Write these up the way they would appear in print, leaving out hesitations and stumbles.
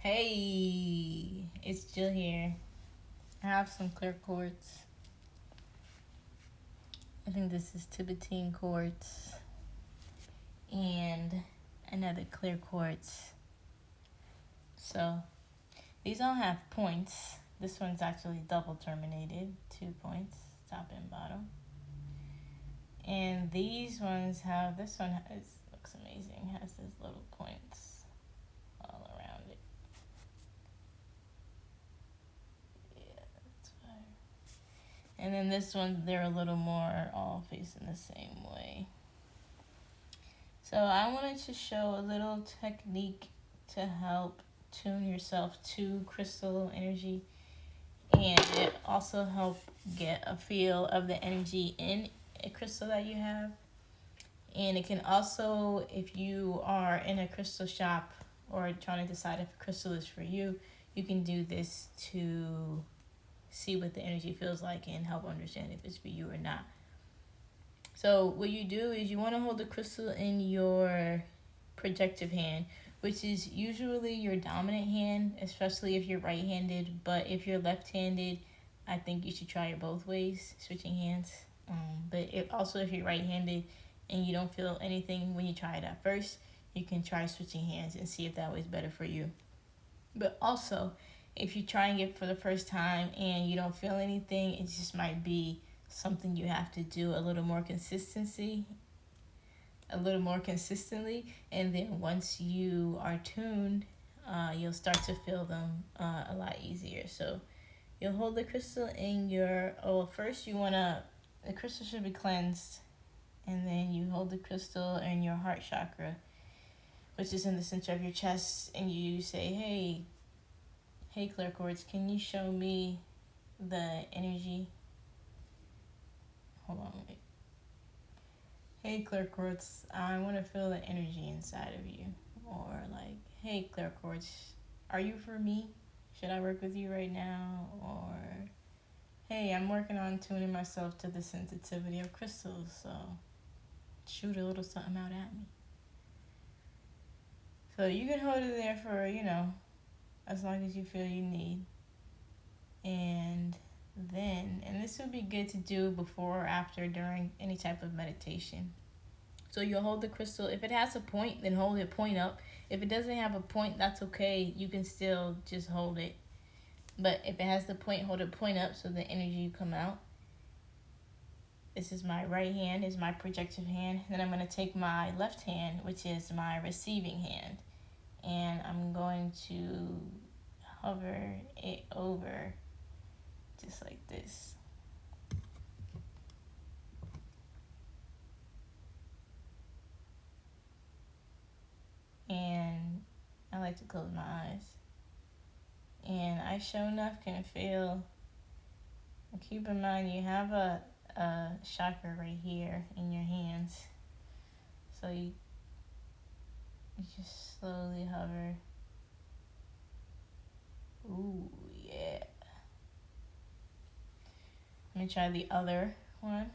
Hey, it's Jill here. I have some clear quartz. I think this is Tibetan quartz and another clear quartz. So these all have points. This one's actually double terminated, 2 points, top and bottom. And these ones have, this one looks amazing, has these little points all around it. Yeah, that's fire. And then this one, they're a little more all facing the same way. So I wanted to show a little technique to help tune yourself to crystal energy, and it also help get a feel of the energy in a crystal that you have. And it can also, if you are in a crystal shop or trying to decide if a crystal is for you, you can do this to see what the energy feels like and help understand if it's for you or not. So what you do is you want to hold the crystal in your projective hand, which is usually your dominant hand, especially if you're right-handed. But if you're left-handed, I think you should try it both ways, switching hands. But also if you're right-handed and you don't feel anything when you try it at first, you can try switching hands and see if that way is better for you. But also, if you're trying it for the first time and you don't feel anything, it just might be something you have to do a little more consistently, and then once you are tuned, you'll start to feel them a lot easier. So you'll hold the crystal in your, first the crystal should be cleansed, and then you hold the crystal in your heart chakra, which is in the center of your chest, and you say, hey clear quartz, can you show me the energy? Hold on, wait. Hey clear quartz, I want to feel the energy inside of you. Or like, hey clear quartz, are you for me? Should I work with you right now? Or hey, I'm working on tuning myself to the sensitivity of crystals, so shoot a little something out at me. So you can hold it there for, as long as you feel you need. And this would be good to do before or after during any type of meditation. So you'll hold the crystal. If it has a point, then hold it point up. If it doesn't have a point, that's okay. You can still just hold it. But if it has the point, hold it point up so the energy come out. This is my right hand, is my projective hand. Then I'm going to take my left hand, which is my receiving hand. And I'm going to hover it over just like this. And I like to close my eyes. And I sure enough can feel, keep in mind you have a chakra right here in your hands. So you just slowly hover. Ooh, yeah. Let me try the other one.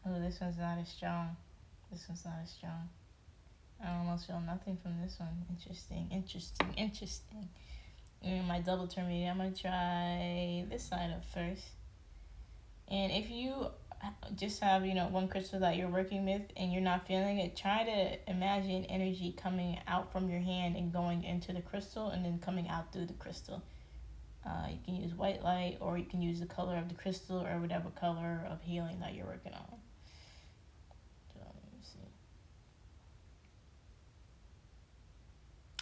Oh, this one's not as strong. I almost feel nothing from this one. Interesting. And my double terminated, I'm going to try this side up first. And if you just have, one crystal that you're working with and you're not feeling it, try to imagine energy coming out from your hand and going into the crystal and then coming out through the crystal. You can use white light, or you can use the color of the crystal, or whatever color of healing that you're working on. So let me see.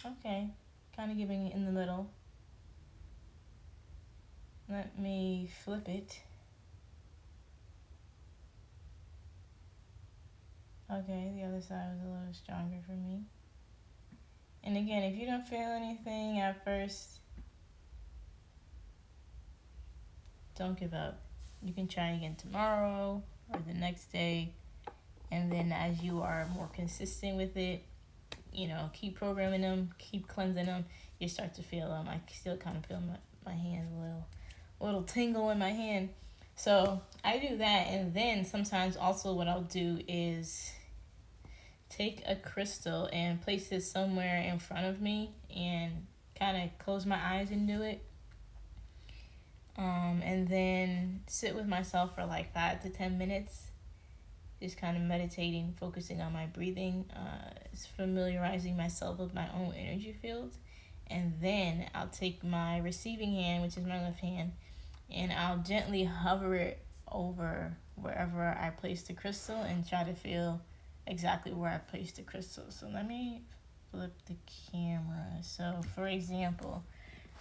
Okay, kind of giving it in the middle. Let me flip it. Okay, the other side was a little stronger for me. And again, if you don't feel anything at first, don't give up. You can try again tomorrow or the next day. And then as you are more consistent with it, keep programming them, keep cleansing them, you start to feel them. I still kind of feel my hand a little tingle in my hand. So I do that, and then sometimes also what I'll do is take a crystal and place it somewhere in front of me and kind of close my eyes and do it. And then sit with myself for like 5 to 10 minutes, just kind of meditating, focusing on my breathing, familiarizing myself with my own energy field. And then I'll take my receiving hand, which is my left hand, and I'll gently hover it over wherever I place the crystal and try to feel exactly where I placed the crystal. So let me flip the camera. So for example,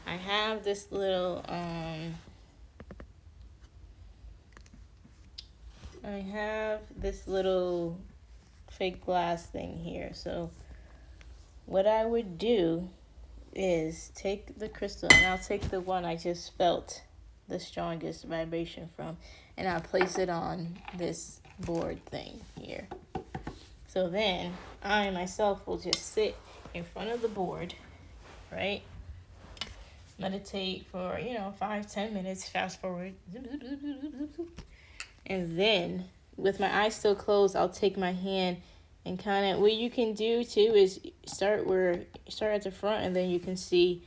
I have this little fake glass thing here. So what I would do is take the crystal, and I'll take the one I just felt the strongest vibration from, and I'll place it on this board thing here. So then I myself will just sit in front of the board, right? Meditate for 5-10 minutes, fast forward, and then with my eyes still closed, I'll take my hand and kind of, what you can do too is start at the front, and then you can see,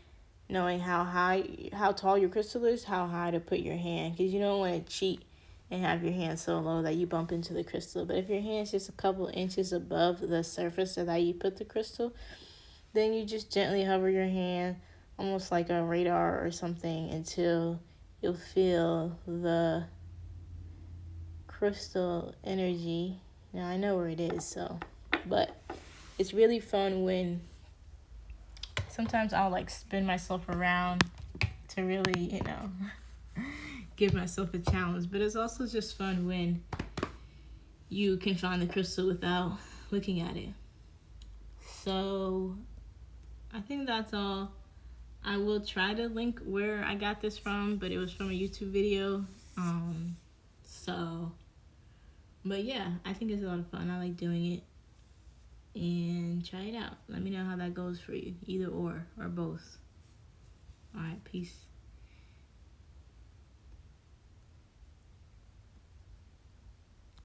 knowing how tall your crystal is, how high to put your hand, because you don't want to cheat and have your hand so low that you bump into the crystal. But if your hand's just a couple inches above the surface that you put the crystal, then you just gently hover your hand, almost like a radar or something, until you'll feel the crystal energy. Now I know where it is, but it's really fun when sometimes I'll like spin myself around to really, give myself a challenge. But it's also just fun when you can find the crystal without looking at it. So I think that's all. I will try to link where I got this from, but it was from a YouTube video. But yeah, I think it's a lot of fun. I like doing it. And try it out. Let me know how that goes for you, either or both. All right, peace.